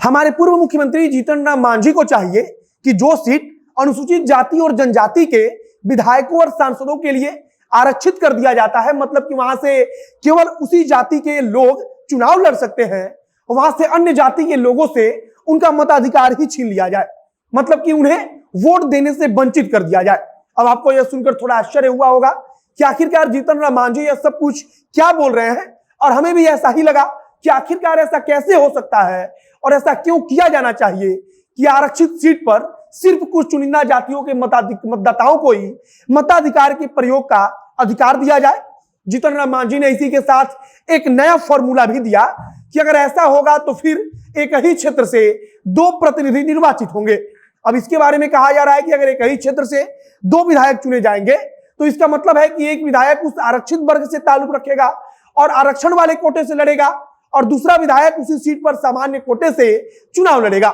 हमारे पूर्व मुख्यमंत्री जीतन राम मांझी को चाहिए कि जो सीट अनुसूचित जाति और जनजाति के विधायकों और सांसदों के लिए आरक्षित कर दिया जाता है, मतलब कि वहां से केवल उसी जाति के लोग चुनाव लड़ सकते हैं, वहां से अन्य जाति के लोगों से उनका मताधिकार ही छीन लिया जाए, मतलब कि उन्हें वोट देने से वंचित कर दिया जाए। अब आपको यह सुनकर थोड़ा आश्चर्य हुआ होगा कि आखिरकार जीतन राम मांझी यह सब कुछ क्या बोल रहे हैं, और हमें भी ऐसा ही लगा कि आखिरकार ऐसा कैसे हो सकता है और ऐसा क्यों किया जाना चाहिए कि आरक्षित सीट पर सिर्फ कुछ चुनिंदा जातियों के मतदाताओं को ही मताधिकार के प्रयोग का अधिकार दिया जाए। जीतन राम मांझी ने इसी के साथ एक नया फॉर्मूला भी दिया कि अगर ऐसा होगा तो फिर एक ही क्षेत्र से 2 प्रतिनिधि निर्वाचित होंगे। अब इसके बारे में कहा जा रहा है कि अगर एक ही क्षेत्र से 2 विधायक चुने जाएंगे तो इसका मतलब है कि एक विधायक उस आरक्षित वर्ग से ताल्लुक रखेगा और आरक्षण वाले कोटे से लड़ेगा, और दूसरा विधायक उसी सीट पर सामान्य कोटे से चुनाव लड़ेगा।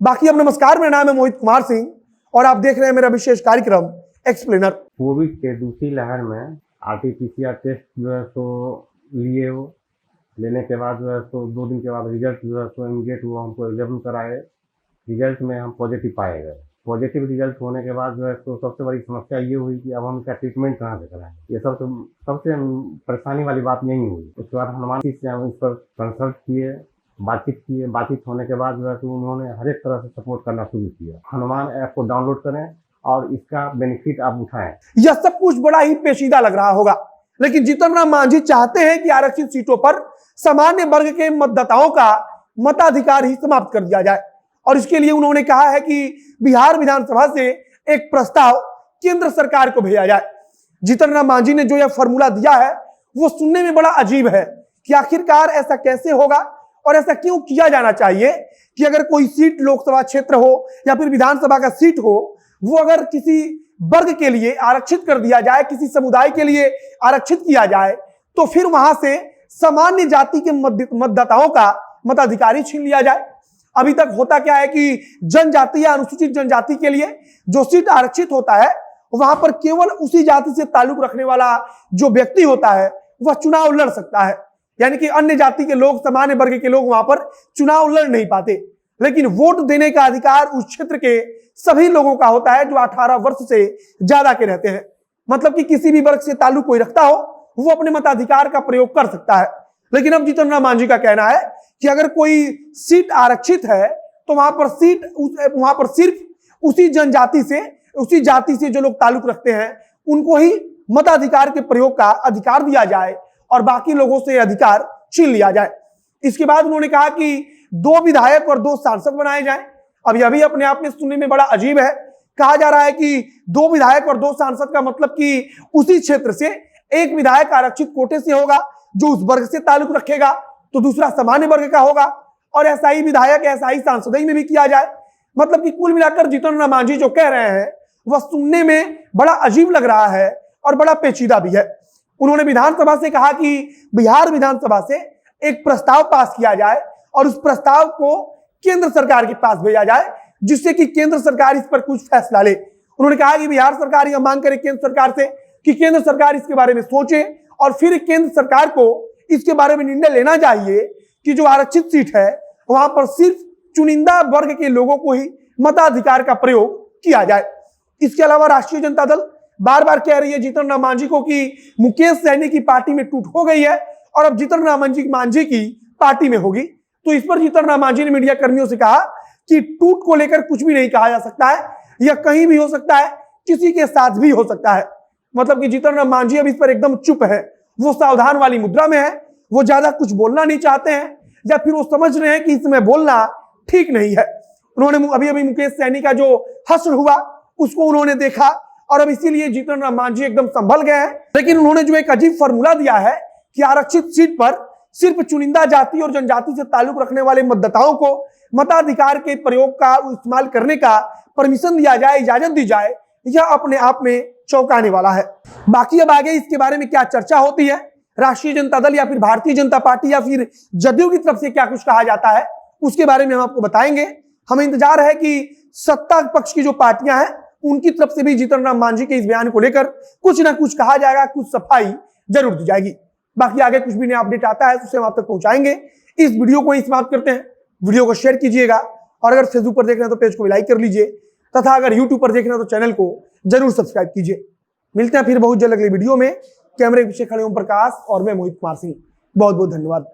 बाकी अब नमस्कार, मेरा नाम है मोहित कुमार सिंह और आप देख रहे हैं मेरा विशेष कार्यक्रम एक्सप्लेनर। कोविड के दूसरी लहर में आरटीपीसीआर टेस्ट जो है सो लिए हो, लेने के बाद जो है सो 2 दिन के बाद रिजल्ट जो है सो इमीडिएट वो हमको अवेलेबल कराए। रिजल्ट में हम पॉजिटिव पाए गए। पॉजिटिव रिजल्ट होने के बाद जो है तो सबसे बड़ी समस्या ये हुई कि अब हम इसका ट्रीटमेंट कहाँ से कराएं। ये सब तो सबसे परेशानी वाली बात यही हुई। उसके बाद हनुमान जी से हम इस पर कंसल्ट किए, बातचीत होने के बाद जो है तो उन्होंने हर एक तरह से सपोर्ट करना शुरू किया। हनुमान ऐप को डाउनलोड करें और इसका बेनिफिट आप उठाएं। यह सब कुछ बड़ा ही पेचीदा लग रहा होगा, लेकिन जीतन राम मांझी चाहते हैं कि आरक्षित सीटों पर सामान्य वर्ग के मतदाताओं का मताधिकार ही समाप्त कर दिया जाए, और इसके लिए उन्होंने कहा है कि बिहार विधानसभा से एक प्रस्ताव केंद्र सरकार को भेजा जाए। जीतन राम मांझी ने जो यह फॉर्मूला दिया है वो सुनने में बड़ा अजीब है कि आखिरकार ऐसा कैसे होगा और ऐसा क्यों किया जाना चाहिए कि अगर कोई सीट लोकसभा क्षेत्र हो या फिर विधानसभा का सीट हो, वो अगर किसी वर्ग के लिए आरक्षित कर दिया जाए, किसी समुदाय के लिए आरक्षित किया जाए, तो फिर वहां से सामान्य जाति के मतदाताओं का मताधिकार छीन लिया जाए। अभी तक होता क्या है कि जनजाति या अनुसूचित जनजाति के लिए जो सीट आरक्षित होता है वहां पर केवल उसी जाति से ताल्लुक रखने वाला जो व्यक्ति होता है वह चुनाव लड़ सकता है, यानी कि अन्य जाति के लोग, सामान्य वर्ग के लोग वहां पर चुनाव लड़ नहीं पाते। लेकिन वोट देने का अधिकार उस क्षेत्र के सभी लोगों का होता है जो 18 वर्ष से ज्यादा के रहते हैं, मतलब कि किसी भी वर्ग से ताल्लुक कोई रखता हो वो अपने मताधिकार का प्रयोग कर सकता है। लेकिन अब जीतन राम मांझी का कहना है कि अगर कोई सीट आरक्षित है तो वहां पर सिर्फ उसी जनजाति से, उसी जाति से जो लोग ताल्लुक रखते हैं उनको ही मताधिकार के प्रयोग का अधिकार दिया जाए और बाकी लोगों से अधिकार छीन लिया जाए। इसके बाद उन्होंने कहा कि 2 विधायक और 2 सांसद बनाए जाएं। अब यह भी अपने आप में सुनने में बड़ा अजीब है। कहा जा रहा है कि 2 विधायक और 2 सांसद का मतलब कि उसी क्षेत्र से एक विधायक आरक्षित कोटे से होगा जो उस वर्ग से ताल्लुक रखेगा, तो दूसरा सामान्य वर्ग का होगा, और ऐसा ही विधायक, ऐसा ही सांसद में भी किया जाए। मतलब कि कुल मिलाकर जीतन राम मांझी जो कह रहे हैं वह सुनने में बड़ा अजीब लग रहा है और बड़ा पेचीदा भी है। उन्होंने विधानसभा से कहा कि बिहार विधानसभा से एक प्रस्ताव पास किया जाए और उस प्रस्ताव को केंद्र सरकार के पास भेजा जाए, जिससे कि केंद्र सरकार इस पर कुछ फैसला ले। उन्होंने कहा कि बिहार सरकार यह मांग करे केंद्र सरकार से कि केंद्र सरकार इसके बारे में सोचे और फिर केंद्र सरकार को इसके बारे में निर्णय लेना चाहिए कि जो आरक्षित सीट है वहां पर सिर्फ चुनिंदा वर्ग के लोगों को ही मताधिकार का प्रयोग किया जाए। इसके अलावा राष्ट्रीय जनता दल बार बार कह रही है जीतन राम मांझी को कि मुकेश सहनी की पार्टी में टूट हो गई है और अब जीतन राम मांझी की पार्टी में होगी। तो इस पर जीतन राम मांझी ने मीडिया कर्मियों से कहा कि टूट को लेकर कुछ भी नहीं कहा जा सकता है, यह कहीं भी हो सकता है, किसी के साथ भी हो सकता है। मतलब कि जीतन राम मांझी अब इस पर एकदम चुप है, वो सावधान वाली मुद्रा में है, वो ज्यादा कुछ बोलना नहीं चाहते हैं या फिर वो समझ रहे हैं कि इसमें बोलना ठीक नहीं है। उन्होंने अभी मुकेश सहनी का जो हश्र हुआ उसको उन्होंने देखा और अब इसीलिए जीतन राम मांझी एकदम संभल गए हैं। लेकिन उन्होंने जो एक अजीब फॉर्मूला दिया है कि आरक्षित सीट पर सिर्फ चुनिंदा जाति और जनजाति से ताल्लुक रखने वाले मतदाताओं को मताधिकार के प्रयोग का इस्तेमाल करने का परमिशन दिया जाए, इजाजत दी जाए, यह अपने आप में चौंकाने वाला है। बाकी अब आगे इसके बारे में क्या चर्चा होती है, राष्ट्रीय जनता दल या फिर भारतीय जनता पार्टी या फिर जदयू की तरफ से क्या कुछ कहा जाता है, उसके बारे में हम आपको बताएंगे। हमें इंतजार है कि सत्ता पक्ष की जो पार्टियां हैं उनकी तरफ से भी जीतन राम मांझी के इस बयान को लेकर कुछ ना कुछ कहा जाएगा, कुछ सफाई जरूर दी जाएगी। बाकी आगे कुछ भी नया अपडेट आता है तो उसे हम आप तक पहुंचाएंगे। इस वीडियो को ही समाप्त करते हैं। वीडियो को शेयर कीजिएगा, और अगर फेसबुक पर देख रहे हैं तो पेज को भी लाइक कर लीजिए, तथा अगर यूट्यूब पर देख रहे हैं तो चैनल को जरूर सब्सक्राइब कीजिए। मिलते हैं फिर बहुत जल्द अगली वीडियो में। कैमरे के पीछे खड़े ओम प्रकाश और मैं मोहित कुमार सिंह। बहुत बहुत धन्यवाद।